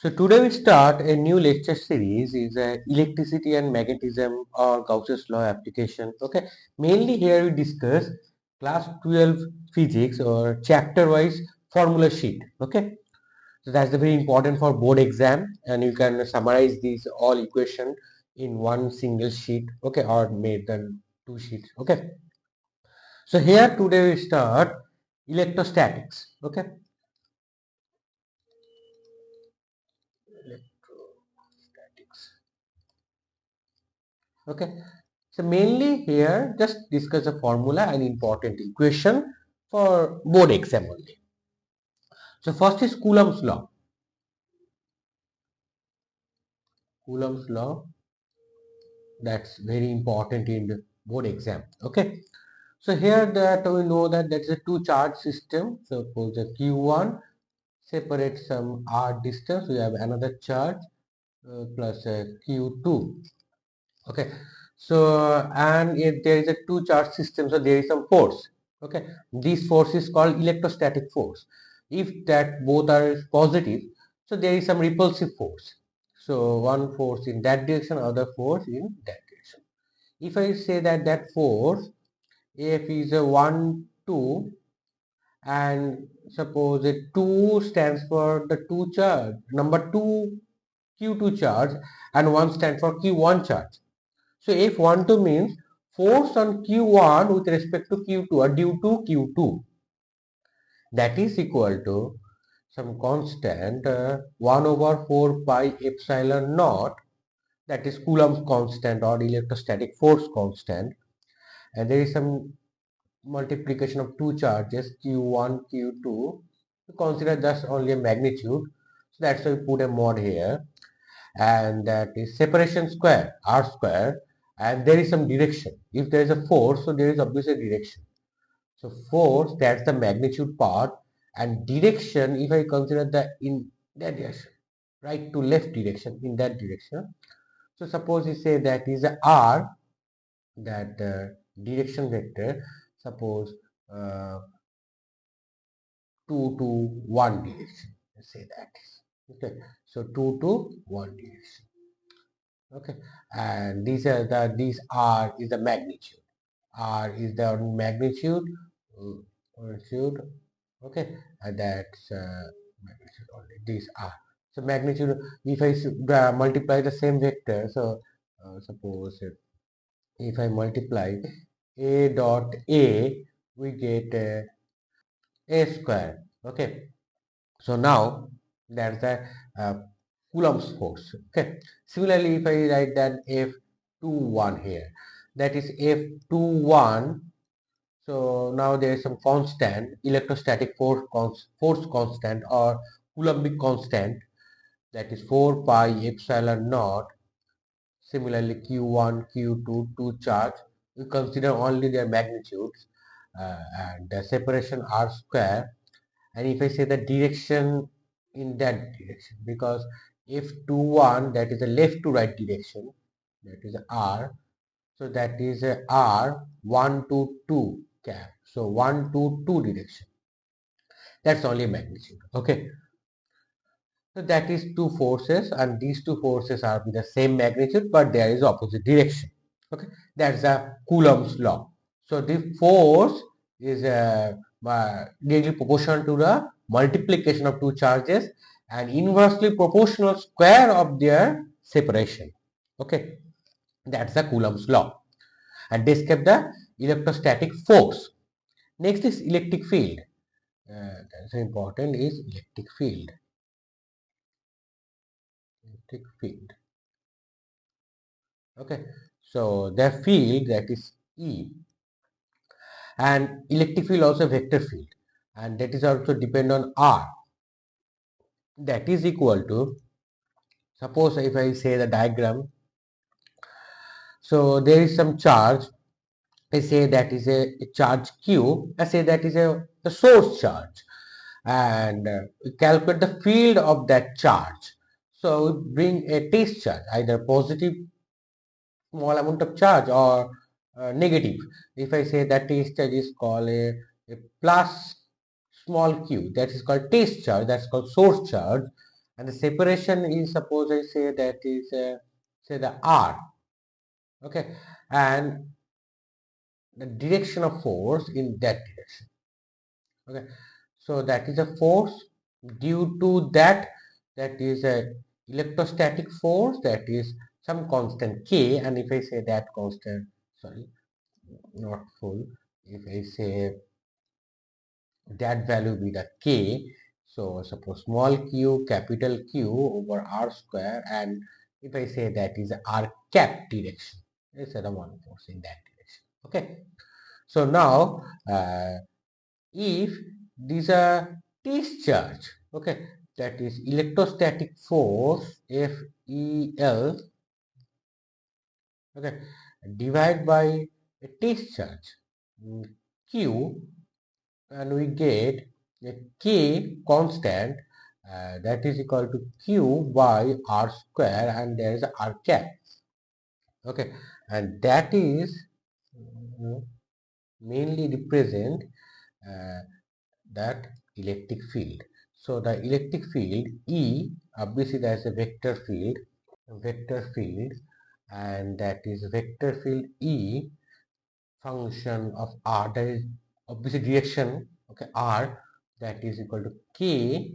So today we start a new lecture series is electricity and magnetism or Gauss's law application. Okay, mainly here we discuss class 12 physics or chapter wise formula sheet. Okay, so that's the very important for board exam, and you can summarize these all equation in one single sheet. Okay, or made than two sheets. Okay, so here today we start electrostatics. Okay, electrostatics. Okay, so mainly here just discuss the formula and important equation for board exam only. So first is Coulomb's law. Coulomb's law, that's very important in the board exam. Okay, so here that we know that that's a two charge system. Suppose the Q1 separates some r distance, we have another charge plus Q2. Okay, so and if there is a two charge system, so there is some force. Okay, this force is called electrostatic force. If that both are positive, so there is some repulsive force. So one force in that direction, other force in that direction. If I say that that force F is a 1 2, and suppose a 2 stands for the 2 charge, number 2 Q2 charge, and 1 stands for Q1 charge. So F12 means force on Q1 with respect to Q2 or due to Q2, that is equal to some constant 1 over 4 pi epsilon naught, that is Coulomb's constant or electrostatic force constant, and there is some multiplication of two charges Q1 Q2. Consider just only a magnitude, so that's why we put a mod here, and that is separation square r square, and there is some direction. If there is a force, so there is obviously direction. So force, that's the magnitude part, and direction, if I consider the in that direction, right to left direction, in that direction. So suppose you say that is a r, that direction vector, suppose uh, 2 to 1 direction, let's say that. Okay, so 2 to 1 direction. Okay, and these r is the magnitude. R is the magnitude, magnitude. Okay, and that's magnitude only. These are so magnitude. If I multiply the same vector, so suppose if I multiply a dot a, we get a square. Okay, so now that's the uh, Coulomb's force. Okay. Similarly, if I write that F21 here, that is F21. So now there is some constant, electrostatic force constant or Coulombic constant, that is 4 pi epsilon naught. Similarly, Q1, Q2, two charge. We consider only their magnitudes and the separation r square. And if I say the direction in that direction, because F21, that is a left to right direction, that is r, so that is a r 1 to 2 cap, so 1 to 2 direction, that's only magnitude. Okay, so that is two forces, and these two forces are with the same magnitude but there is opposite direction. Okay, that's the Coulomb's law. So the force is directly proportional to the multiplication of two charges and inversely proportional square of their separation. Okay, that's the Coulomb's law, and describe the electrostatic force. Next is electric field. That's important, is electric field. Electric field. Okay, so the field, that is E, and electric field also vector field, and that is also depend on R, that is equal to, suppose if I say the diagram, so there is some charge, I say that is a charge Q, I say that is the source charge, and calculate the field of that charge. So we bring a test charge, either positive small amount of charge or negative. If I say that test charge is called a plus small q, that is called test charge, that's called source charge, and the separation is, suppose I say that is say the R, okay, and the direction of force in that direction, okay. So that is a force due to that is a electrostatic force, that is some constant K, and if I say that constant, sorry, not full, if I say that value be the K, so suppose small q capital Q over R square, and if I say that is R cap direction, it's the one force in that direction, okay. So now if these are test charge, okay, that is electrostatic force FEL, okay, divide by a test charge Q, and we get a K constant, that is equal to Q by R square, and there is a R cap, okay, and that is mainly represent uh, that electric field. So the electric field E, obviously there is a vector field, and that is vector field E function of R, that is obviously direction, okay, R, that is equal to K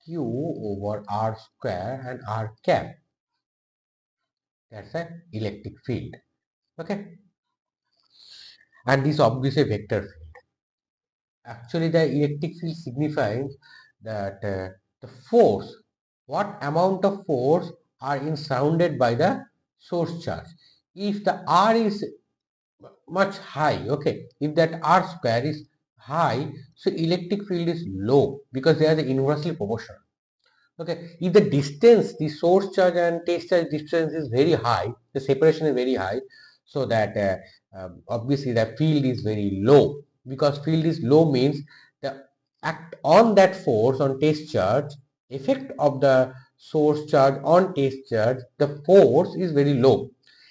Q over R square and R cap. That's a electric field, okay, and this obviously vector field. Actually, the electric field signifies that the force, what amount of force are in surrounded by the source charge. If the R is much high, okay, if that R square is high, so electric field is low because they are the inversely proportional. Okay, if the distance, the source charge and test charge distance is very high, the separation is very high, so that obviously the field is very low. Because field is low means the act on that force on test charge, effect of the source charge on test charge, the force is very low.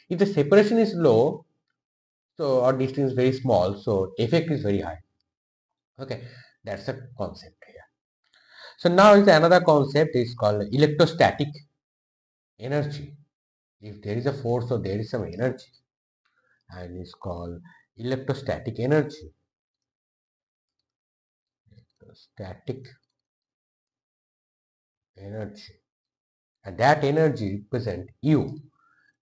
If the separation is low, so or distance is very small, so effect is very high. Okay, that's a concept here. So now is another concept is called electrostatic energy. If there is a force, so there is some energy, and it's called electrostatic energy. Electrostatic energy, and that energy represent U.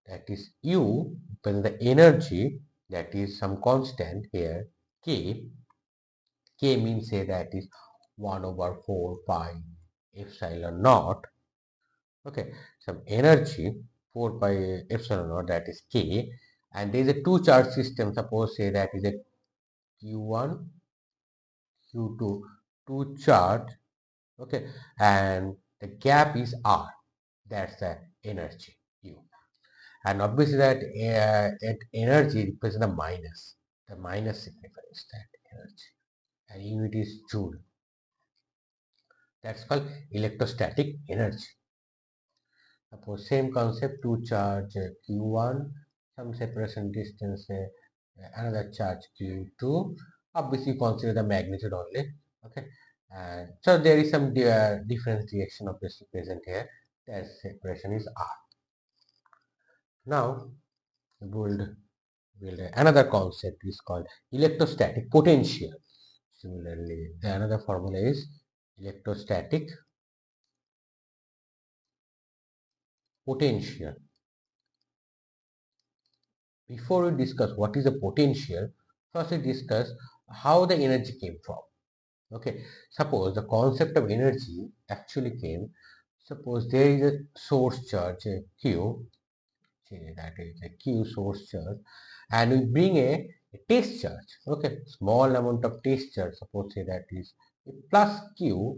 That is U represent the energy, that is some constant here K. K means say that is 1 over 4 pi epsilon naught. Okay, some energy 4 pi epsilon naught, that is K, and there is a two charge system. Suppose say that is a Q1, Q2, two charge, okay, and the gap is R. That's the energy U, and obviously that energy represents the minus. The minus signifies that energy, and unit is joule. That's called electrostatic energy. Suppose same concept, two charge Q1, some separation distance, another charge Q2. Obviously consider the magnitude only. Okay, and so there is some difference reaction obviously present here. That separation is R. Now we'll build another concept is called electrostatic potential. Similarly, the another formula is electrostatic potential. Before we discuss what is a potential, first we discuss how the energy came from. Okay, suppose the concept of energy actually came, suppose there is a source charge Q, say that is a Q source charge, and we bring a test charge, okay, small amount of test charge, suppose say that is a plus Q,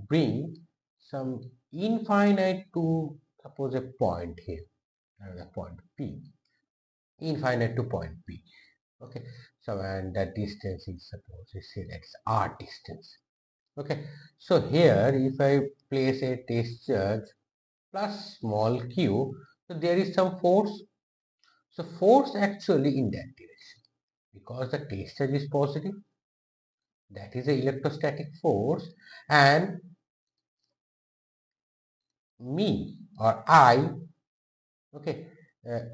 bring some infinite to, suppose a point here, another point P, infinite to point P. Okay, so and that distance is, suppose we say that's R distance. Okay, so here if I place a test charge plus small q, so there is some force. So force actually in that direction, because the test charge is positive, that is the electrostatic force, and me or I, okay,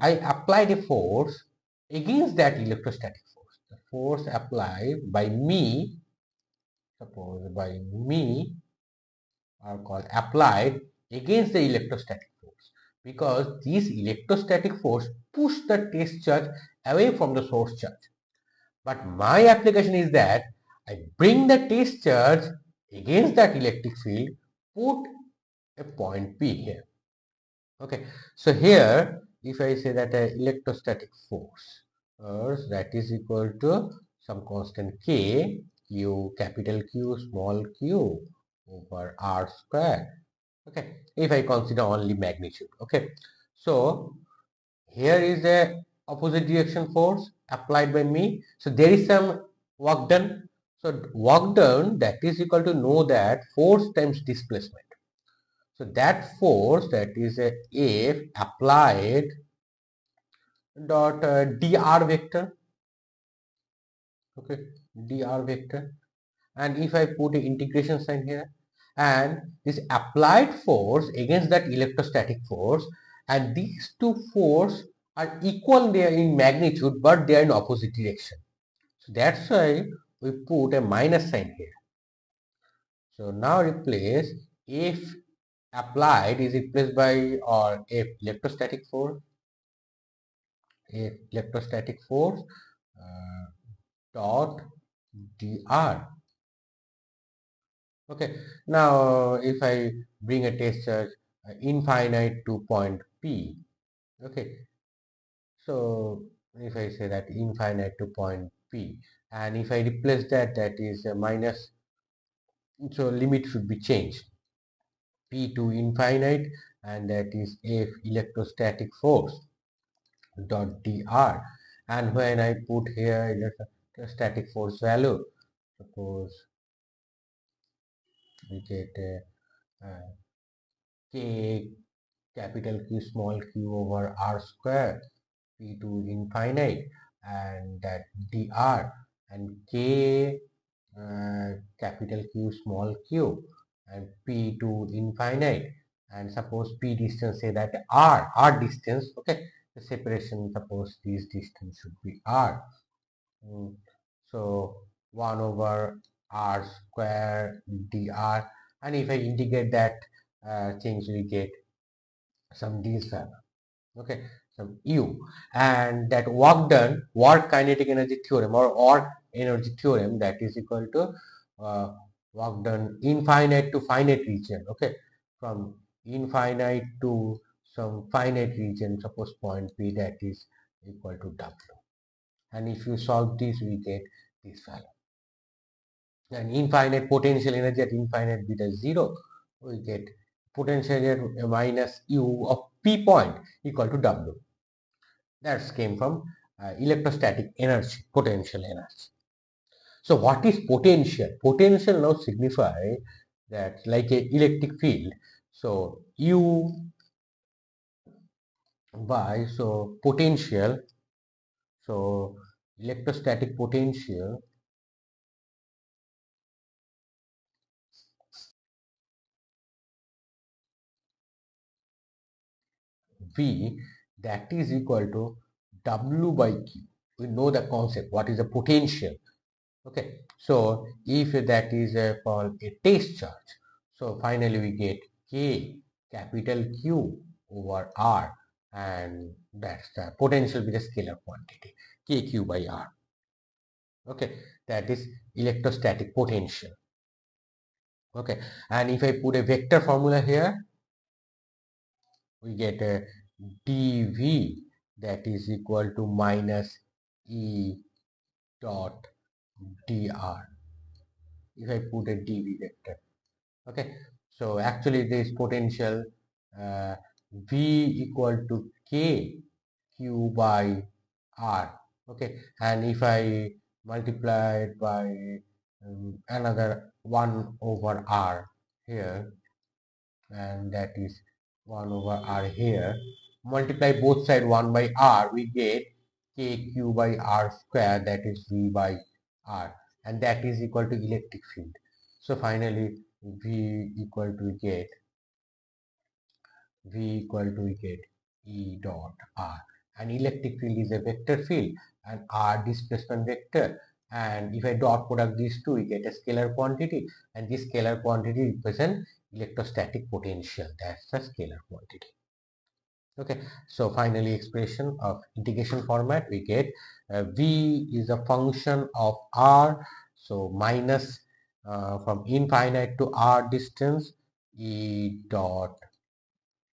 I applied a force against that electrostatic force. The force applied by me, suppose by me, are called applied against the electrostatic force, because this electrostatic force push the test charge away from the source charge. But my application is that I bring the test charge against that electric field, put a point P here. Okay, so here if I say that electrostatic force that is equal to some constant K, Q, capital Q, small q over R square. Okay, if I consider only magnitude. Okay, so here is a opposite direction force applied by me. So there is some work done. So work done, that is equal to know that force times displacement. So that force, that is a F applied dot dr vector. Okay, dr vector. And if I put an integration sign here, and this applied force against that electrostatic force, and these two force are equal there in magnitude, but they are in opposite direction. So that's why we put a minus sign here. So now replace F applied is replaced by, or F electrostatic force, uh, dot dr. Okay, now if I bring a test charge infinite to point P, okay, so if I say that infinite to point P, and if I replace that, that is a minus, so limit should be changed P to infinite, and that is F electrostatic force dot dr. And when I put here electrostatic force value, suppose we get K capital Q small q over R square P to infinite, and that dr, and K capital Q small q and P to infinite, and suppose P distance, say that R distance, okay, the separation, suppose this distance should be R. So 1 over R square dr, and if I integrate that things, we get some d's value. Okay, some u, and that work done, work kinetic energy theorem or work energy theorem, that is equal to work done infinite to finite region. Okay, from infinite to some finite region, suppose point P, that is equal to W, and if you solve this, we get this value. And infinite potential energy at infinite beta 0, we get potential energy minus u of P point equal to W. That came from electrostatic energy, potential energy. So what is potential? Potential now signify that like a electric field. So U by, so potential, so electrostatic potential V, that is equal to W by Q. We know the concept, what is the potential. Okay, so if that is called a test charge, so finally we get K capital Q over R, and that's the potential with a scalar quantity KQ by R. Okay, that is electrostatic potential. Okay, and if I put a vector formula here, we get a dV, that is equal to minus E dot dr. If I put a dV vector, okay, so actually this potential uh, V equal to K Q by R. Okay, and if I multiply it by another 1 over R here, and that is 1 over R here, multiply both side 1 by R, we get KQ by R square, that is V by R, and that is equal to electric field. So finally V equal to get V equal to we get E dot R, and electric field is a vector field and R displacement vector, and if I dot product these two we get a scalar quantity, and this scalar quantity represents electrostatic potential. That's the scalar quantity. Okay, so finally expression of integration format we get V is a function of R, so minus from infinite to R distance E dot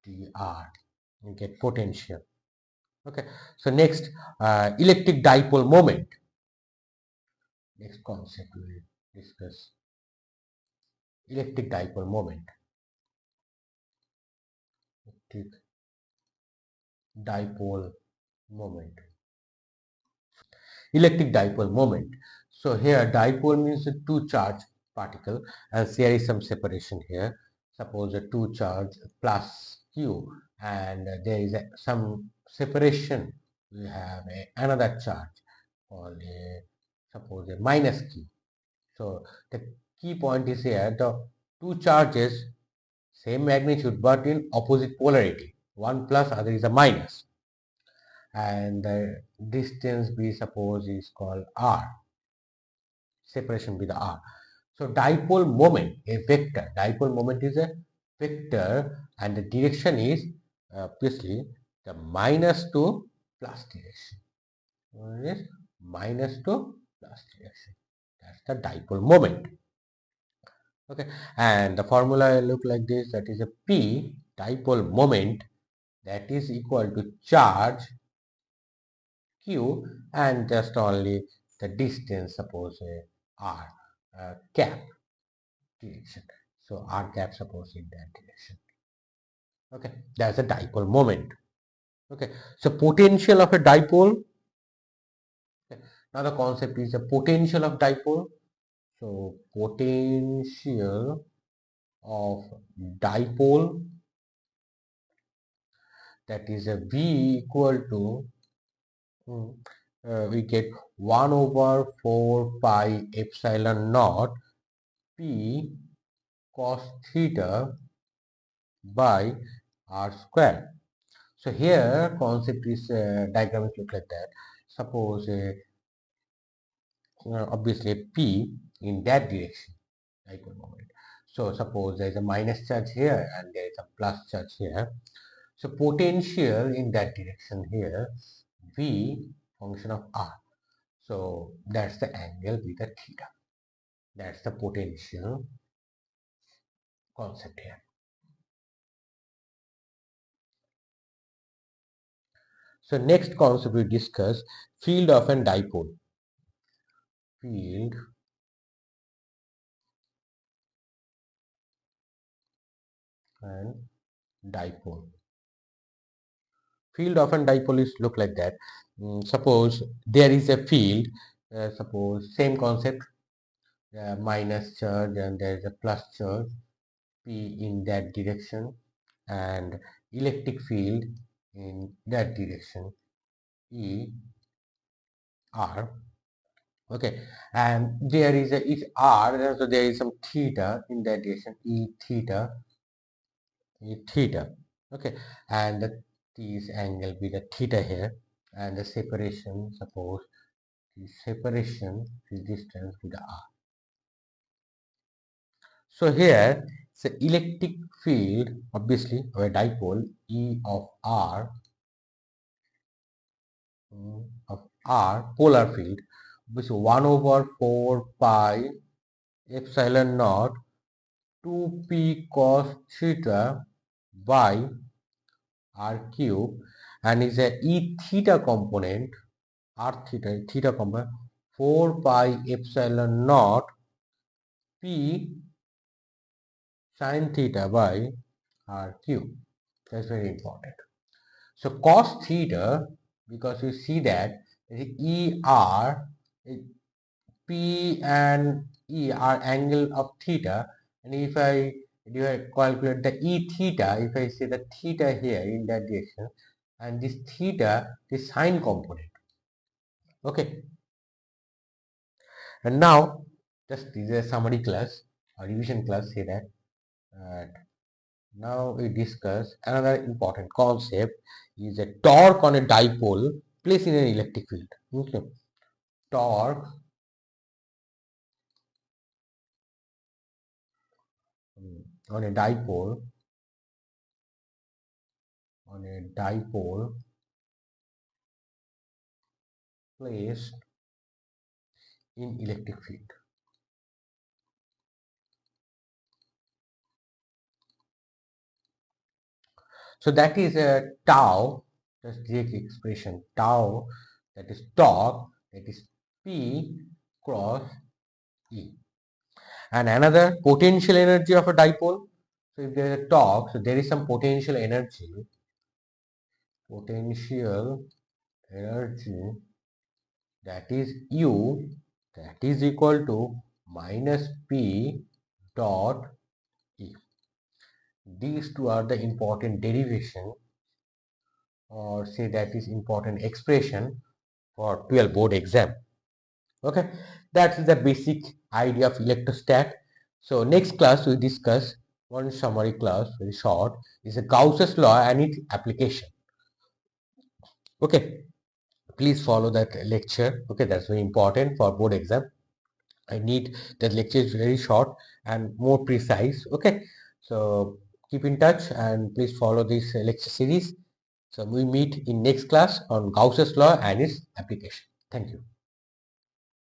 dr, you get potential. Okay, so next electric dipole moment. Next concept we will discuss electric dipole moment. Electric dipole moment. Electric dipole moment. So here dipole means a two charge particle, and there is some separation here. Suppose a two charge plus q, and there is some separation. We have another charge called suppose a minus q. So the key point is here the two charges same magnitude but in opposite polarity. One plus, other is a minus, and the distance we suppose is called r, separation with r. So dipole moment, a vector, dipole moment is a vector, and the direction is obviously the minus to plus direction. Yes, minus to plus direction. That's the dipole moment. Okay, and the formula look like this, that is a P dipole moment, that is equal to charge q and just only the distance, suppose r cap direction. So r cap suppose in that direction. Okay, that's a dipole moment. Okay, so potential of a dipole. Okay. Now the concept is the potential of dipole. So potential of dipole, that is a V equal to we get 1 over 4 pi epsilon naught P cos theta by r square. So here concept is diagram is look like that. Suppose obviously P in that direction, dipole moment. So suppose there is a minus charge here and there is a plus charge here. So potential in that direction here, V function of r. So that's the angle with the theta. That's the potential concept here. So next concept we discuss field of a dipole. Field and dipole. Field of a dipole is look like that. Suppose there is a field, suppose same concept, minus charge and there is a plus charge P in that direction, and electric field in that direction E R. Okay, and there is a is r, so there is some theta in that direction, e theta. Okay, and this angle be the theta here, and the separation, suppose the separation is distance with the r. So here the electric field, obviously or a dipole, E of r, polar field, which is 1 over 4 pi epsilon naught 2p cos theta by r cube, and is a e theta component, r theta component 4 pi epsilon naught p sin theta by r cube. That's very important. So cos theta, because you see that er P and E are angle of theta, and if I calculate the E theta, if I say the theta here in that direction, and this theta, the sine component. Okay, and now just this is a summary class or revision class, say that Now we discuss another important concept is a torque on a dipole placed in an electric field. Okay. Torque on a dipole placed in electric field. So that is a tau, just direct expression tau, that is torque, that is P cross E. And another potential energy of a dipole. So if there is a torque, so there is some potential energy that is U, that is equal to minus P dot E. These two are the important derivation, or say that is important expression for 12 board exam. Okay, that is the basic idea of electrostat. So next class we discuss one summary class, very short, is a Gauss's law and its application. Okay, please follow that lecture. Okay, that's very important for board exam. I need that lecture is very short and more precise. Okay, so keep in touch and please follow this lecture series. So we meet in next class on Gauss's law and its application. Thank you.